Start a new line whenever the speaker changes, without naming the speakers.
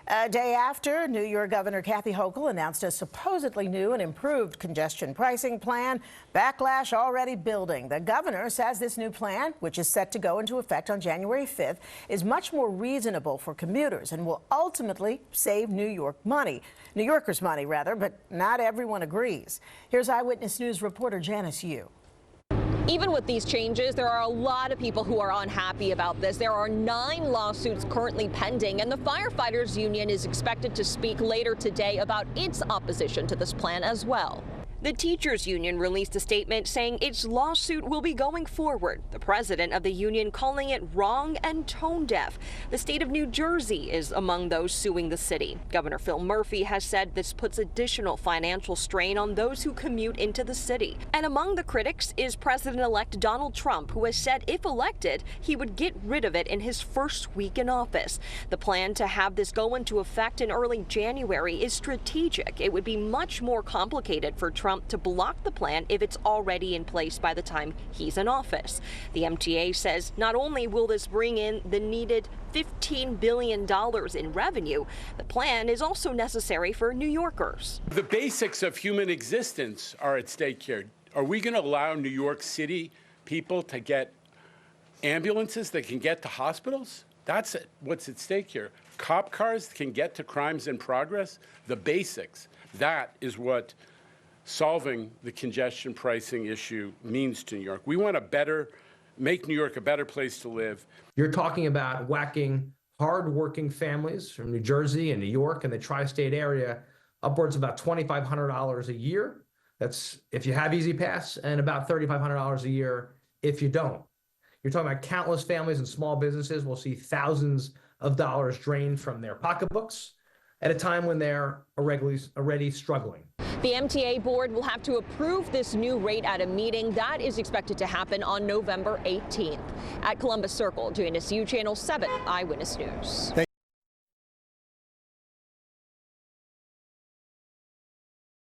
A day after, New York Governor Kathy Hochul announced a supposedly new and improved congestion pricing plan, backlash already building. The governor says this new plan, which is set to go into effect on January 5th, is much more reasonable for commuters and will ultimately save New Yorkers money, but not everyone agrees. Here's Eyewitness News reporter Janice Yu.
Even with these changes, there are a lot of people who are unhappy about this. There are 9 lawsuits currently pending, and the firefighters union is expected to speak later today about its opposition to this plan as well. The teachers union released a statement saying its lawsuit will be going forward. The president of the union calling it wrong and tone deaf. The state of New Jersey is among those suing the city. Governor Phil Murphy has said this puts additional financial strain on those who commute into the city. And among the critics is President-elect Donald Trump, who has said if elected, he would get rid of it in his first week in office. The plan to have this go into effect in early January is strategic. It would be much more complicated for Trump to block the plan if it's already in place by the time he's in office. The MTA says not only will this bring in the needed $15 billion in revenue, the plan is also necessary for New Yorkers.
The basics of human existence are at stake here. Are we going to allow New York City people to get ambulances that can get to hospitals? That's what's at stake here. Cop cars can get to crimes in progress. The basics. That is what solving the congestion pricing issue means to New York. We want to make New York a better place to live.
You're talking about whacking hard-working families from New Jersey and New York and the tri-state area upwards of about $2,500 a year. That's if you have Easy Pass, and about $3,500 a year if you don't. You're talking about countless families and small businesses will see thousands of dollars drained from their pocketbooks at a time when they're already struggling.
The MTA board will have to approve this new rate at a meeting that is expected to happen on November 18th. At Columbus Circle, Janice Yu, Channel 7 Eyewitness News.